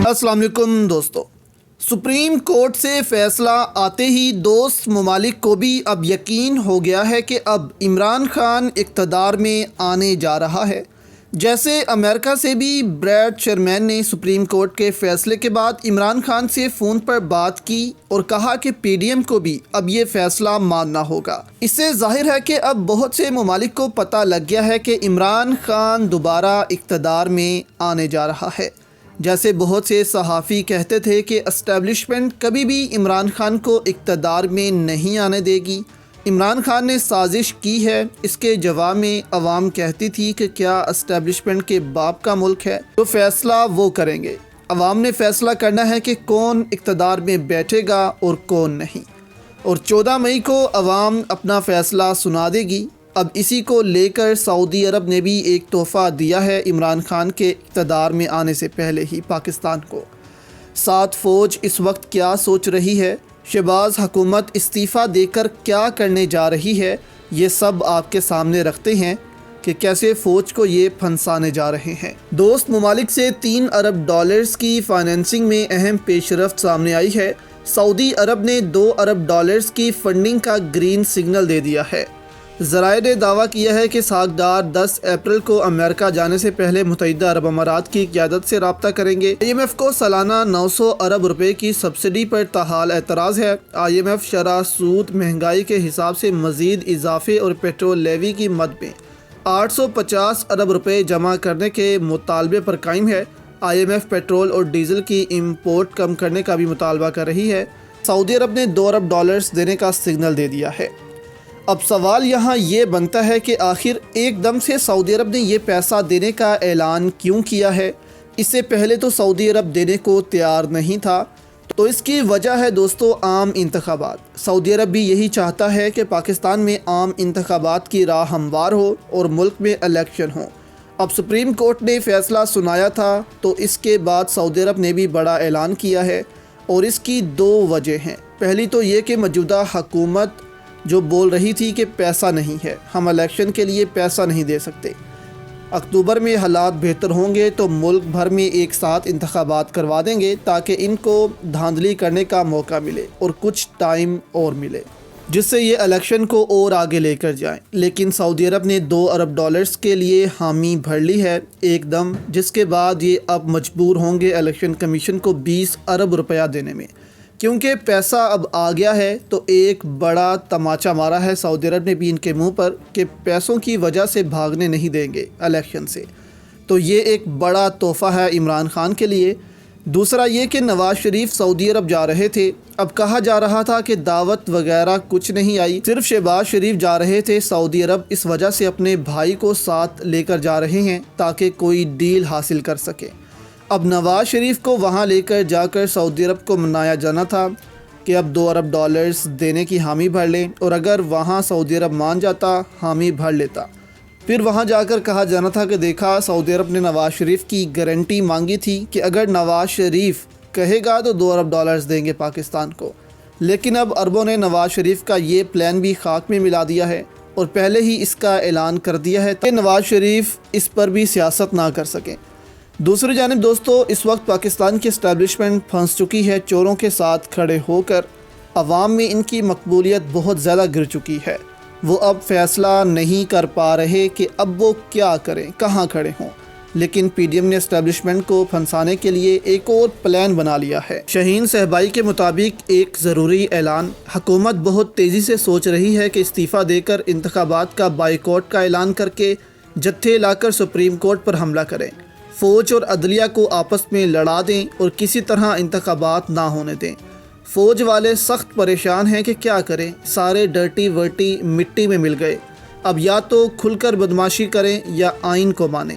السلام علیکم دوستو، سپریم کورٹ سے فیصلہ آتے ہی دوست ممالک کو بھی اب یقین ہو گیا ہے کہ اب عمران خان اقتدار میں آنے جا رہا ہے۔ جیسے امریکہ سے بھی بریڈ شرمین نے سپریم کورٹ کے فیصلے کے بعد عمران خان سے فون پر بات کی اور کہا کہ پی ڈی ایم کو بھی اب یہ فیصلہ ماننا ہوگا۔ اس سے ظاہر ہے کہ اب بہت سے ممالک کو پتہ لگ گیا ہے کہ عمران خان دوبارہ اقتدار میں آنے جا رہا ہے۔ جیسے بہت سے صحافی کہتے تھے کہ اسٹیبلشمنٹ کبھی بھی عمران خان کو اقتدار میں نہیں آنے دے گی، عمران خان نے سازش کی ہے۔ اس کے جواب میں عوام کہتی تھی کہ کیا اسٹیبلشمنٹ کے باپ کا ملک ہے، تو فیصلہ وہ کریں گے۔ عوام نے فیصلہ کرنا ہے کہ کون اقتدار میں بیٹھے گا اور کون نہیں، اور 14 مئی کو عوام اپنا فیصلہ سنا دے گی۔ اب اسی کو لے کر سعودی عرب نے بھی ایک تحفہ دیا ہے عمران خان کے اقتدار میں آنے سے پہلے ہی پاکستان کو۔ ساتھ فوج اس وقت کیا سوچ رہی ہے، شہباز حکومت استعفیٰ دے کر کیا کرنے جا رہی ہے، یہ سب آپ کے سامنے رکھتے ہیں کہ کیسے فوج کو یہ پھنسانے جا رہے ہیں۔ دوست ممالک سے 3 ارب ڈالرز کی فائنینسنگ میں اہم پیش رفت سامنے آئی ہے۔ سعودی عرب نے 2 ارب ڈالرز کی فنڈنگ کا گرین سگنل دے دیا ہے۔ ذرائع نے دعویٰ کیا ہے کہ ساکھدار 10 اپریل کو امریکہ جانے سے پہلے متحدہ عرب امارات کی قیادت سے رابطہ کریں گے۔ آئی ایم ایف کو سالانہ 900 ارب روپے کی سبسڈی پر تاحال اعتراض ہے۔ آئی ایم ایف شرح سود مہنگائی کے حساب سے مزید اضافے اور پیٹرول لیوی کی مد میں 850 ارب روپے جمع کرنے کے مطالبے پر قائم ہے۔ آئی ایم ایف پیٹرول اور ڈیزل کی امپورٹ کم کرنے کا بھی مطالبہ کر رہی ہے۔ سعودی عرب نے 2 ارب ڈالرز دینے کا سگنل دے دیا ہے۔ اب سوال یہاں یہ بنتا ہے کہ آخر ایک دم سے سعودی عرب نے یہ پیسہ دینے کا اعلان کیوں کیا ہے؟ اس سے پہلے تو سعودی عرب دینے کو تیار نہیں تھا۔ تو اس کی وجہ ہے دوستو عام انتخابات۔ سعودی عرب بھی یہی چاہتا ہے کہ پاکستان میں عام انتخابات کی راہ ہموار ہو اور ملک میں الیکشن ہو۔ اب سپریم کورٹ نے فیصلہ سنایا تھا تو اس کے بعد سعودی عرب نے بھی بڑا اعلان کیا ہے، اور اس کی 2 وجہ ہیں۔ پہلی تو یہ کہ موجودہ حکومت جو بول رہی تھی کہ پیسہ نہیں ہے، ہم الیکشن کے لیے پیسہ نہیں دے سکتے، اکتوبر میں حالات بہتر ہوں گے تو ملک بھر میں ایک ساتھ انتخابات کروا دیں گے تاکہ ان کو دھاندلی کرنے کا موقع ملے اور کچھ ٹائم اور ملے جس سے یہ الیکشن کو اور آگے لے کر جائیں۔ لیکن سعودی عرب نے 2 ارب ڈالرز کے لیے حامی بھر لی ہے ایک دم، جس کے بعد یہ اب مجبور ہوں گے الیکشن کمیشن کو 20 ارب روپیہ دینے میں، کیونکہ پیسہ اب آ گیا ہے۔ تو ایک بڑا تماچا مارا ہے سعودی عرب نے بھی ان کے منہ پر کہ پیسوں کی وجہ سے بھاگنے نہیں دیں گے الیکشن سے۔ تو یہ ایک بڑا تحفہ ہے عمران خان کے لیے۔ دوسرا یہ کہ نواز شریف سعودی عرب جا رہے تھے، اب کہا جا رہا تھا کہ دعوت وغیرہ کچھ نہیں آئی، صرف شہباز شریف جا رہے تھے سعودی عرب، اس وجہ سے اپنے بھائی کو ساتھ لے کر جا رہے ہیں تاکہ کوئی ڈیل حاصل کر سکے۔ اب نواز شریف کو وہاں لے کر جا کر سعودی عرب کو منایا جانا تھا کہ اب 2 ارب ڈالرز دینے کی حامی بھر لیں، اور اگر وہاں سعودی عرب مان جاتا حامی بھر لیتا، پھر وہاں جا کر کہا جانا تھا کہ دیکھا سعودی عرب نے نواز شریف کی گارنٹی مانگی تھی کہ اگر نواز شریف کہے گا تو 2 ارب ڈالرز دیں گے پاکستان کو۔ لیکن اب عربوں نے نواز شریف کا یہ پلان بھی خاک میں ملا دیا ہے اور پہلے ہی اس کا اعلان کر دیا ہے کہ نواز شریف اس پر بھی سیاست نہ کر سکیں۔ دوسری جانب دوستو، اس وقت پاکستان کی اسٹیبلشمنٹ پھنس چکی ہے چوروں کے ساتھ کھڑے ہو کر۔ عوام میں ان کی مقبولیت بہت زیادہ گر چکی ہے۔ وہ اب فیصلہ نہیں کر پا رہے کہ اب وہ کیا کریں، کہاں کھڑے ہوں۔ لیکن پی ڈی ایم نے اسٹیبلشمنٹ کو پھنسانے کے لیے ایک اور پلان بنا لیا ہے۔ شاہین صہبائی کے مطابق ایک ضروری اعلان، حکومت بہت تیزی سے سوچ رہی ہے کہ استعفیٰ دے کر انتخابات کا بائیکاٹ کا اعلان کر کے جتھے لا کر سپریم کورٹ پر حملہ کریں، فوج اور عدلیہ کو آپس میں لڑا دیں اور کسی طرح انتخابات نہ ہونے دیں۔ فوج والے سخت پریشان ہیں کہ کیا کریں، سارے ڈرٹی ورٹی مٹی میں مل گئے، اب یا تو کھل کر بدماشی کریں یا آئین کو مانیں۔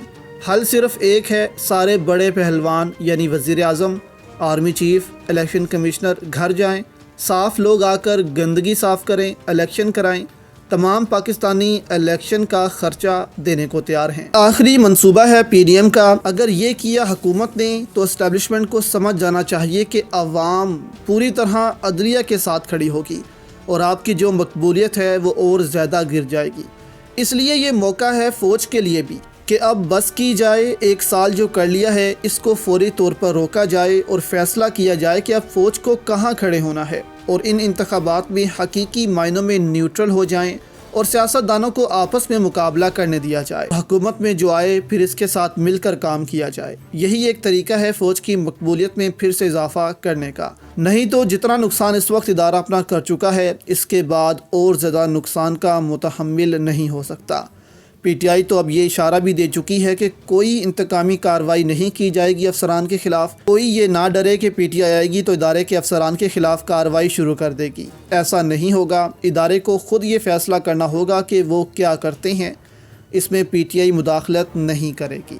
حل صرف ایک ہے، سارے بڑے پہلوان یعنی وزیر اعظم، آرمی چیف، الیکشن کمشنر گھر جائیں، صاف لوگ آ کر گندگی صاف کریں، الیکشن کرائیں، تمام پاکستانی الیکشن کا خرچہ دینے کو تیار ہیں۔ آخری منصوبہ ہے پی ڈی ایم کا، اگر یہ کیا حکومت نے تو اسٹیبلشمنٹ کو سمجھ جانا چاہیے کہ عوام پوری طرح عدلیہ کے ساتھ کھڑی ہوگی اور آپ کی جو مقبولیت ہے وہ اور زیادہ گر جائے گی۔ اس لیے یہ موقع ہے فوج کے لیے بھی کہ اب بس کی جائے، 1 سال جو کر لیا ہے اس کو فوری طور پر روکا جائے اور فیصلہ کیا جائے کہ اب فوج کو کہاں کھڑے ہونا ہے اور ان انتخابات میں حقیقی معنوں میں نیوٹرل ہو جائیں اور سیاستدانوں کو آپس میں مقابلہ کرنے دیا جائے۔ حکومت میں جو آئے پھر اس کے ساتھ مل کر کام کیا جائے۔ یہی ایک طریقہ ہے فوج کی مقبولیت میں پھر سے اضافہ کرنے کا، نہیں تو جتنا نقصان اس وقت ادارہ اپنا کر چکا ہے اس کے بعد اور زیادہ نقصان کا متحمل نہیں ہو سکتا۔ پی ٹی آئی تو اب یہ اشارہ بھی دے چکی ہے کہ کوئی انتقامی کارروائی نہیں کی جائے گی افسران کے خلاف۔ کوئی یہ نہ ڈرے کہ پی ٹی آئی آئے گی تو ادارے کے افسران کے خلاف کارروائی شروع کر دے گی، ایسا نہیں ہوگا۔ ادارے کو خود یہ فیصلہ کرنا ہوگا کہ وہ کیا کرتے ہیں، اس میں پی ٹی آئی مداخلت نہیں کرے گی۔